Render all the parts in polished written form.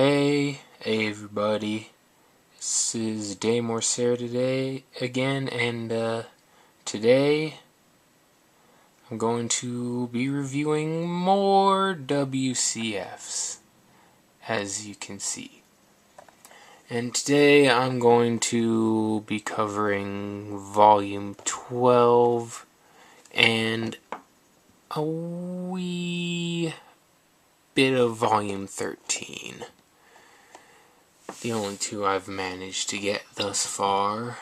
Hey everybody, this is Day More Sarah today again, and today I'm going to be reviewing more WCFs, as you can see. And today I'm going to be covering Volume 12 and a wee bit of Volume 13. The only two I've managed to get thus far.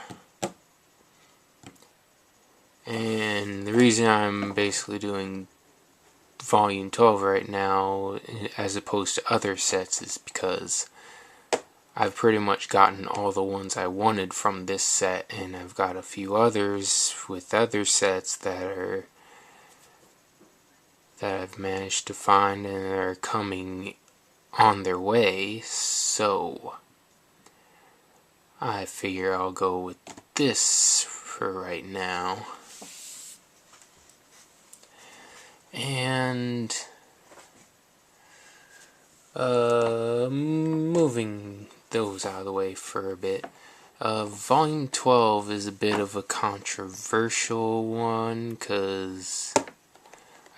And the reason I'm basically doing Volume 12 right now as opposed to other sets is because I've pretty much gotten all the ones I wanted from this set, and I've got a few others with other sets that I've managed to find and are coming on their way, so I figure I'll go with this for right now. And moving those out of the way for a bit, Volume 12 is a bit of a controversial one, because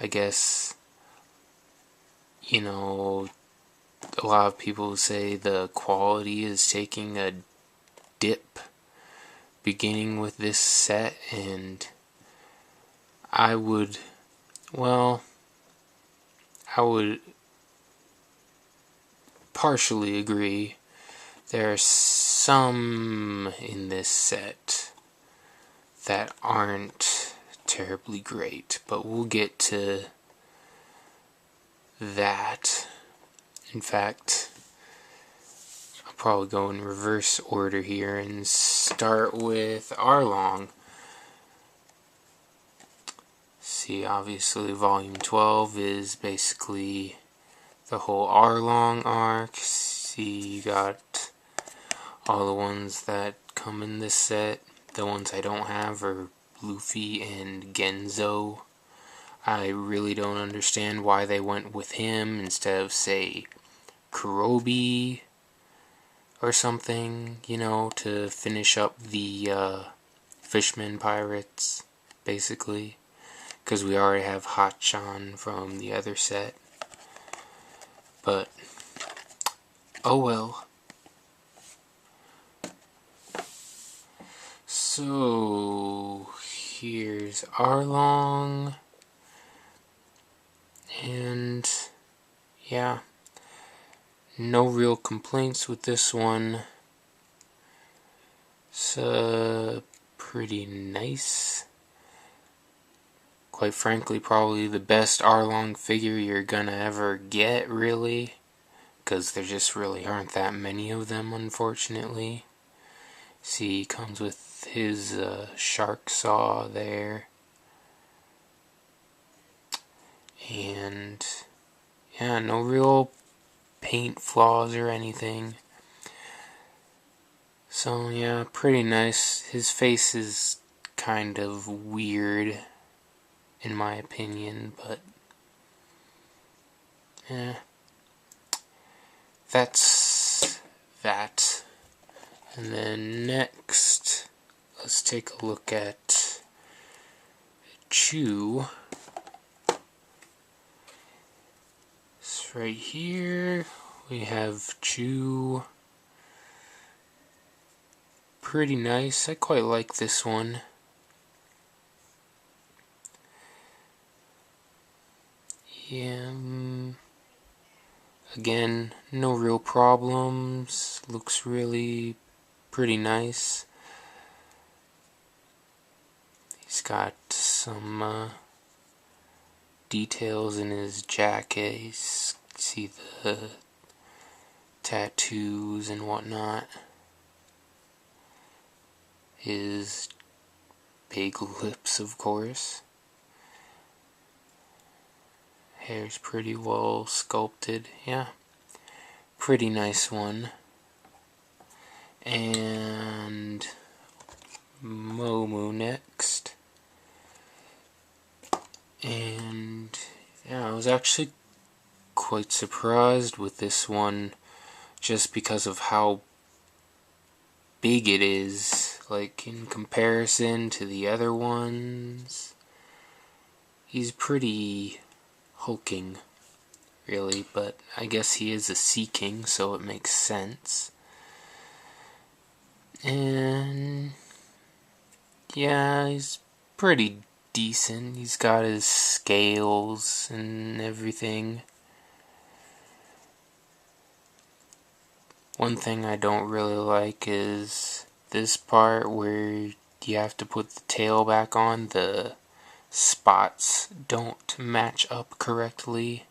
I guess, a lot of people say the quality is taking a dip beginning with this set, and I would partially agree. There are some in this set that aren't terribly great, but we'll get to that. In fact, I'll probably go in reverse order here and start with Arlong. See, obviously Volume 12 is basically the whole Arlong arc. See, you got all the ones that come in this set. The ones I don't have are Luffy and Genzo. I really don't understand why they went with him instead of, say, Kurobi or something, to finish up the Fishman Pirates, basically. Because we already have Hachan from the other set. But, oh well. So, here's Arlong. And, yeah. No real complaints with this one. It's pretty nice. Quite frankly, probably the best Arlong figure you're gonna ever get, really. Because there just really aren't that many of them, unfortunately. See, he comes with his shark saw there. And, yeah, no real paint flaws or anything. So, yeah, pretty nice. His face is kind of weird, in my opinion, but that's that. And then next, let's take a look at Chu. So right here we have Chu. Pretty nice. I quite like this one. Yeah, again, no real problems. Looks really pretty nice. He's got some details in his jacket. You see the tattoos and whatnot. His big lips, of course. Hair's pretty well sculpted. Yeah, pretty nice one. And Momo next. And yeah, I was actually quite surprised with this one. just because of how big it is, like in comparison to the other ones. He's pretty hulking, really, but I guess he is a Sea King, so it makes sense. And yeah, he's pretty decent. He's got his scales and everything. One thing I don't really like is this part where you have to put the tail back on. The spots don't match up correctly.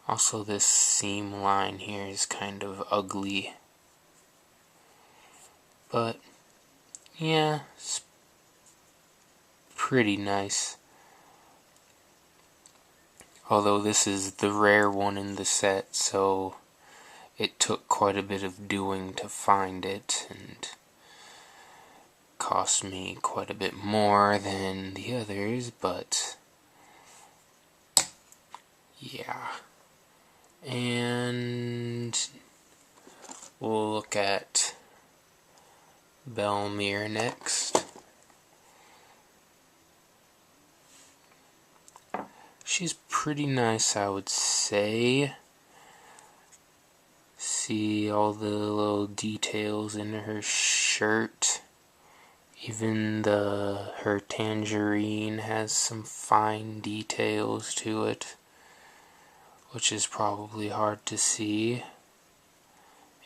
Also, this seam line here is kind of ugly. But yeah, it's pretty nice. Although this is the rare one in the set, so it took quite a bit of doing to find it, and cost me quite a bit more than the others, but yeah. And we'll look at Belmere next. She's pretty nice, I would say. See all the little details in her shirt. Even her tangerine has some fine details to it, which is probably hard to see.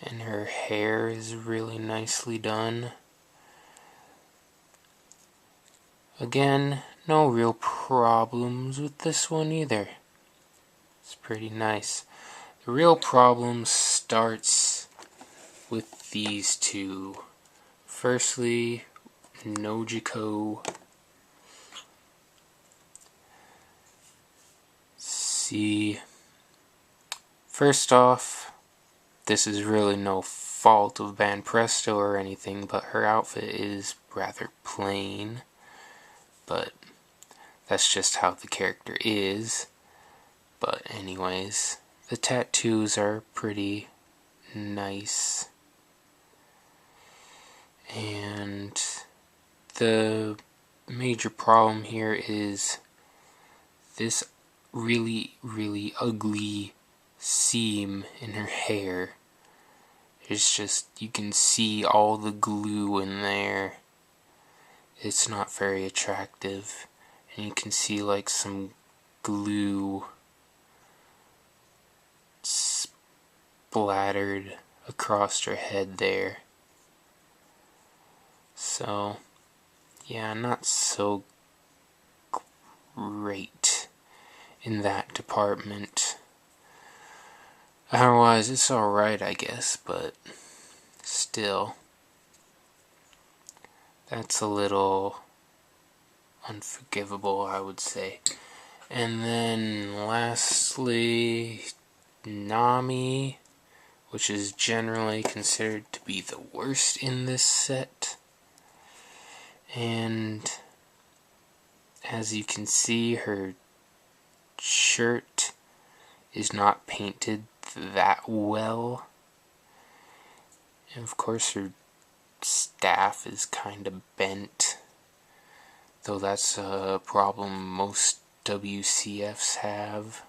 And her hair is really nicely done. Again, no real problems with this one either. It's pretty nice. The real problem starts with these two. Firstly, Nojiko. See, first off, this is really no fault of Banpresto or anything, but her outfit is rather plain. But that's just how the character is. But anyways, the tattoos are pretty nice. And the major problem here is this really, really ugly seam in her hair. It's just, you can see all the glue in there. It's not very attractive. And you can see like some glue splattered across her head there. So, yeah, not so great in that department. Otherwise, it's alright, I guess, but still, that's a little unforgivable, I would say. And then lastly, Nami, which is generally considered to be the worst in this set. And as you can see, her shirt is not painted that well. And of course her staff is kind of bent, though that's a problem most WCFs have.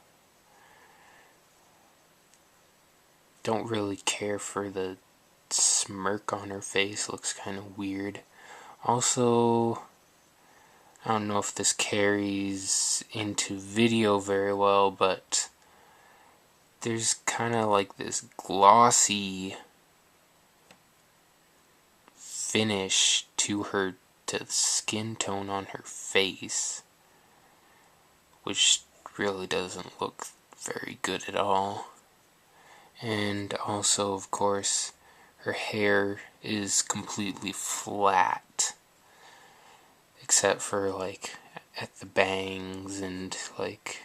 Don't really care for the smirk on her face, looks kind of weird. Also, I don't know if this carries into video very well, but there's kind of like this glossy finish to the skin tone on her face, which really doesn't look very good at all. And also, of course, her hair is completely flat, except for like at the bangs and like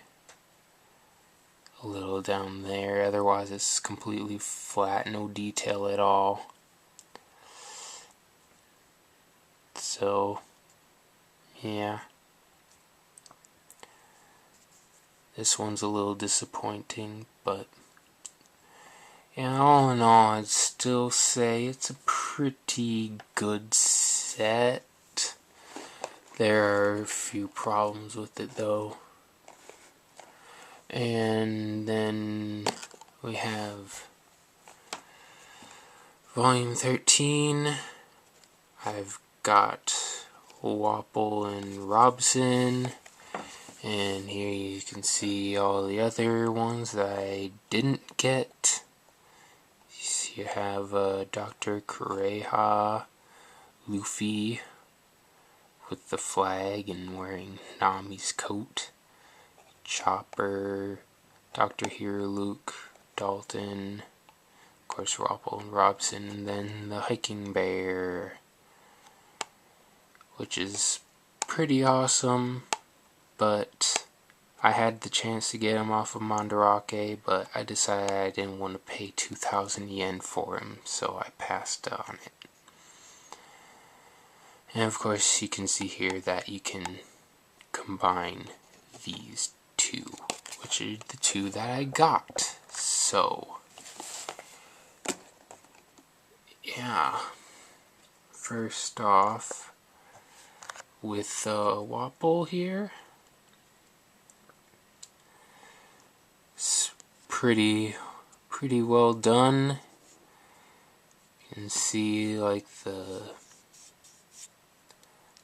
a little down there. Otherwise it's completely flat, no detail at all. So yeah, this one's a little disappointing, but And all in all, I'd still say it's a pretty good set. There are a few problems with it though. And then we have Volume 13. I've got Wapple and Robson. And here you can see all the other ones that I didn't get. You have Dr. Kureha, Luffy with the flag and wearing Nami's coat, Chopper, Dr. Hero Luke, Dalton, of course Wapple and Robson, and then the hiking bear, which is pretty awesome, but I had the chance to get him off of Mandarake, but I decided I didn't want to pay 2,000 yen for him, so I passed on it. And of course you can see here that you can combine these two, which are the two that I got. So, yeah. First off, with Wapple here, it's pretty well done. You can see like the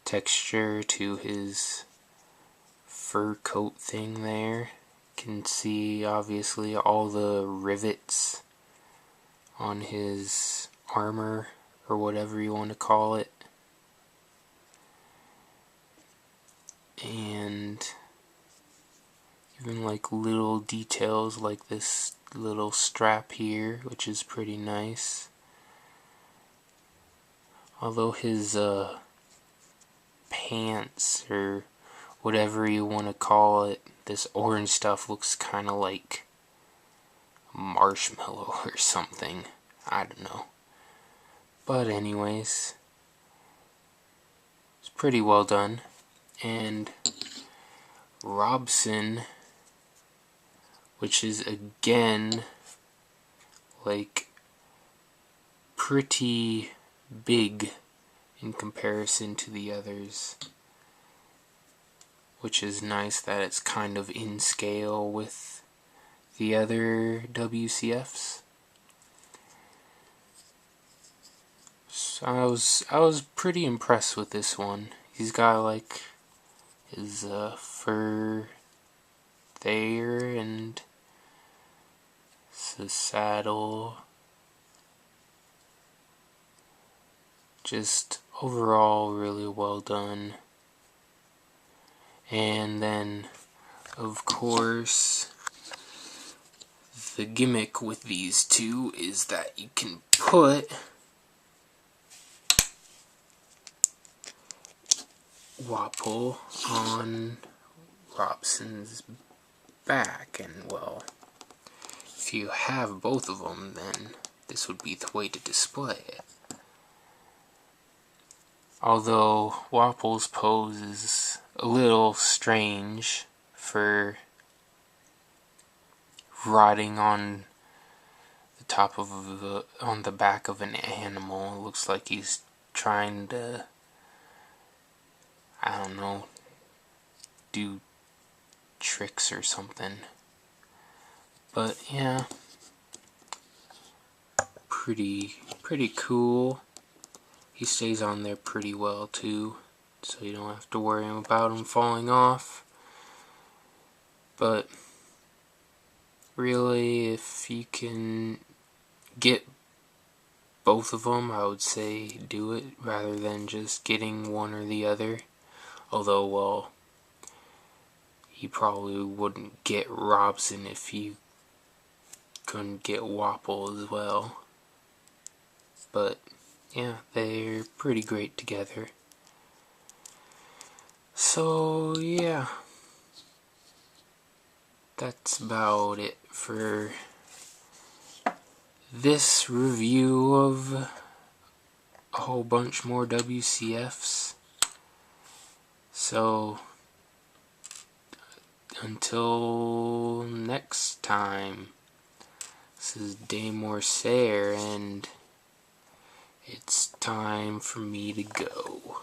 texture to his fur coat thing there. You can see obviously all the rivets on his armor, or whatever you want to call it. And even like little details like this little strap here, which is pretty nice. Although his pants, or whatever you want to call it, this orange stuff looks kind of like marshmallow or something. I don't know. But anyways, it's pretty well done. And Robson, which is again like pretty big in comparison to the others, which is nice that it's kind of in scale with the other WCFs. So I was pretty impressed with this one. He's got like his fur there, and the saddle. Just overall really well done. And then of course the gimmick with these two is that you can put Wapple on Robson's back, and well, if you have both of them, then this would be the way to display it. Although Wapple's pose is a little strange for riding on the top of on the back of an animal. It looks like he's trying to, I don't know, do tricks or something. But yeah, pretty cool. He stays on there pretty well too, so you don't have to worry about him falling off. But really, if you can get both of them, I would say do it rather than just getting one or the other. Although, well, you probably wouldn't get Robson if you couldn't get Wapple as well. But yeah, they're pretty great together. So yeah, that's about it for this review of a whole bunch more WCFs. So until next time, This is Morsair, and it's time for me to go.